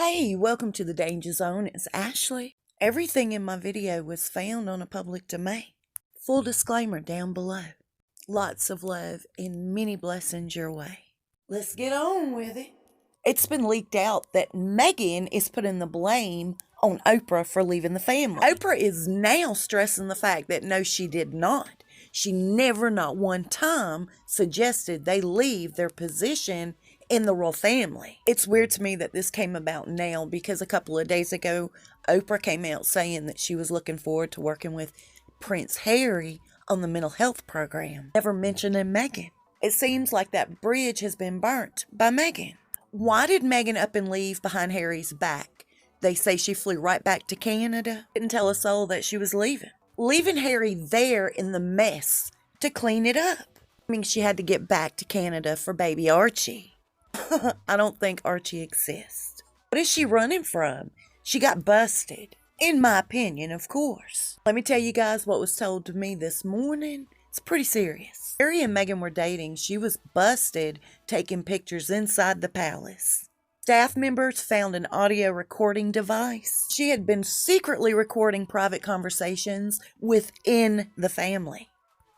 Hey, welcome to the Danger Zone. It's Ashley. Everything in my video was found on a public domain. Full disclaimer down below. Lots of love and many blessings your way. Let's get on with it. It's been leaked out that Meghan is putting the blame on Oprah for leaving the family. Oprah is now stressing the fact that no, she did not. She never, not one time, suggested they leave their position in the royal family. It's weird to me that this came about now because a couple of days ago, Oprah came out saying that she was looking forward to working with Prince Harry on the mental health program, never mentioning Meghan. It seems like that bridge has been burnt by Meghan. Why did Meghan up and leave behind Harry's back? They say she flew right back to Canada. Didn't tell a soul that she was leaving Harry there in the mess to clean it up. I mean, she had to get back to Canada for baby Archie. I don't think Archie exists. What is she running from? She got busted. In my opinion, of course. Let me tell you guys what was told to me this morning. It's pretty serious. Harry and Meghan were dating. She was busted taking pictures inside the palace. Staff members found an audio recording device. She had been secretly recording private conversations within the family.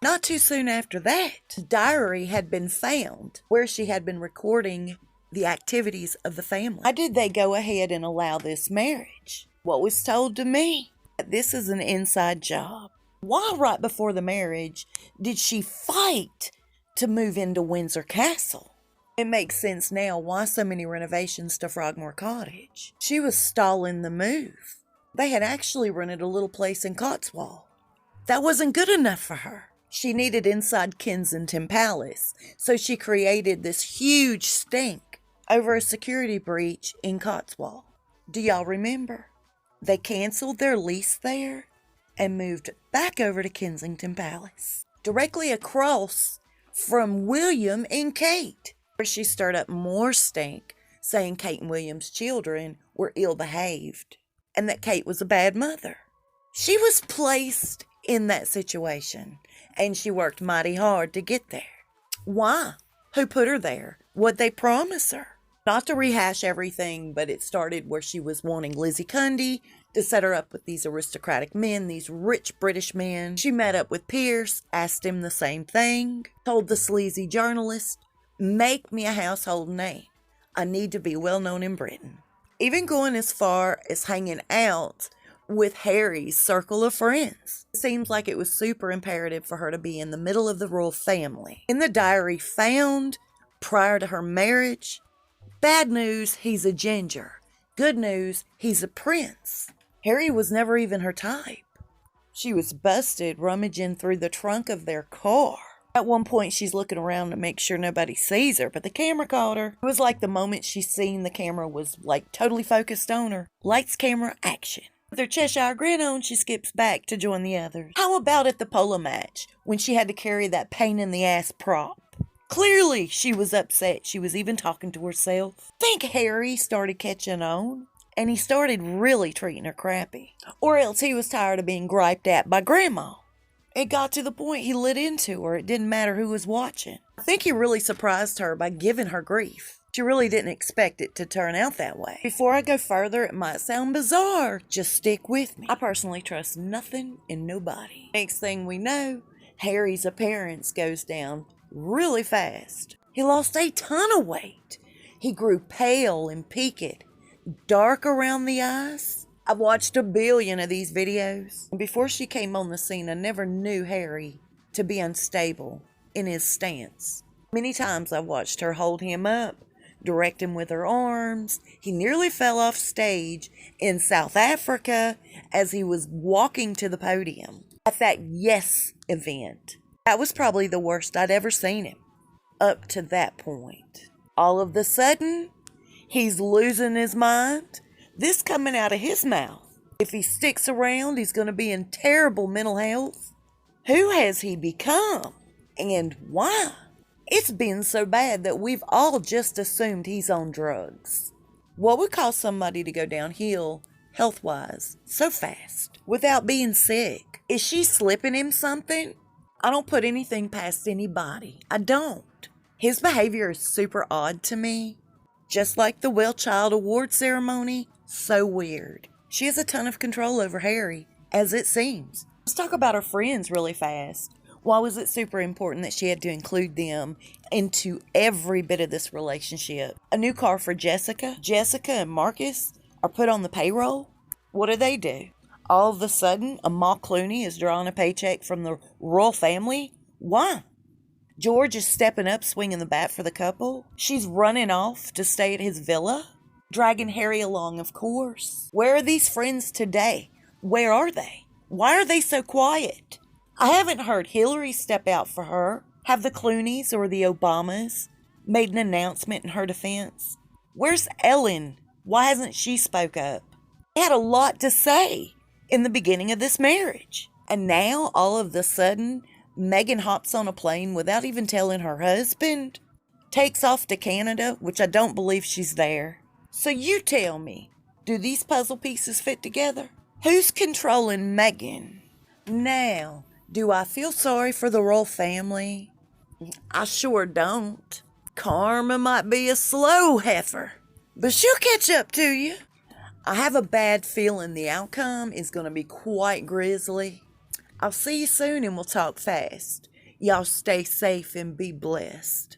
Not too soon after that, a diary had been found where she had been recording the activities of the family. Why did they go ahead and allow this marriage? What was told to me? This is an inside job. Why right before the marriage did she fight to move into Windsor Castle? It makes sense now why so many renovations to Frogmore Cottage. She was stalling the move. They had actually rented a little place in Cotswold. That wasn't good enough for her. She needed inside Kensington Palace, so she created this huge stink over a security breach in Cotswold. Do y'all remember? They canceled their lease there and moved back over to Kensington Palace, directly across from William and Kate, where she stirred up more stink, saying Kate and William's children were ill-behaved and that Kate was a bad mother. She was placed in that situation, and she worked mighty hard to get there. Why? Who put her there? What'd they promise her? Not to rehash everything, but it started where she was wanting Lizzie Cundy to set her up with these aristocratic men, these rich British men. She met up with Pierce, asked him the same thing, told the sleazy journalist, make me a household name. I need to be well known in Britain. Even going as far as hanging out with Harry's circle of friends. It seems like it was super imperative for her to be in the middle of the royal family. In the diary found prior to her marriage, bad news, he's a ginger. Good news, he's a prince. Harry was never even her type. She was busted rummaging through the trunk of their car. At one point, she's looking around to make sure nobody sees her, but the camera caught her. It was like the moment she seen the camera was like totally focused on her. Lights, camera, action. With her Cheshire grin on, she skips back to join the others. How about at the polo match, when she had to carry that pain-in-the-ass prop? Clearly, she was upset. She was even talking to herself. I think Harry started catching on, and he started really treating her crappy. Or else he was tired of being griped at by Grandma. It got to the point he lit into her. It didn't matter who was watching. I think he really surprised her by giving her grief. She really didn't expect it to turn out that way. Before I go further, it might sound bizarre. Just stick with me. I personally trust nothing and nobody. Next thing we know, Harry's appearance goes down really fast. He lost a ton of weight. He grew pale and peaked, dark around the eyes. I've watched a billion of these videos. Before she came on the scene, I never knew Harry to be unstable in his stance. Many times I've watched her hold him up, direct him with her arms. He nearly fell off stage in South Africa as he was walking to the podium at that Yes event. That was probably the worst I'd ever seen him up to that point. All of a sudden, he's losing his mind. This coming out of his mouth. If he sticks around, he's going to be in terrible mental health. Who has he become? And why? It's been so bad that we've all just assumed he's on drugs. What would cause somebody to go downhill, health-wise, so fast, without being sick? Is she slipping him something? I don't put anything past anybody. I don't. His behavior is super odd to me. Just like the Well Child Award ceremony, so weird. She has a ton of control over Harry, as it seems. Let's talk about her friends really fast. Why was it super important that she had to include them into every bit of this relationship? A new car for Jessica. Jessica and Marcus are put on the payroll. What do? All of a sudden, Amal Clooney is drawing a paycheck from the royal family? Why? George is stepping up, swinging the bat for the couple. She's running off to stay at his villa. Dragging Harry along, of course. Where are these friends today? Where are they? Why are they so quiet? I haven't heard Hillary step out for her. Have the Clooneys or the Obamas made an announcement in her defense? Where's Ellen? Why hasn't she spoke up? They had a lot to say in the beginning of this marriage. And now, all of a sudden, Meghan hops on a plane without even telling her husband, takes off to Canada, which I don't believe she's there. So you tell me, do these puzzle pieces fit together? Who's controlling Meghan? Now, do I feel sorry for the royal family? I sure don't. Karma might be a slow heifer, but she'll catch up to you. I have a bad feeling the outcome is going to be quite grisly. I'll see you soon and we'll talk fast. Y'all stay safe and be blessed.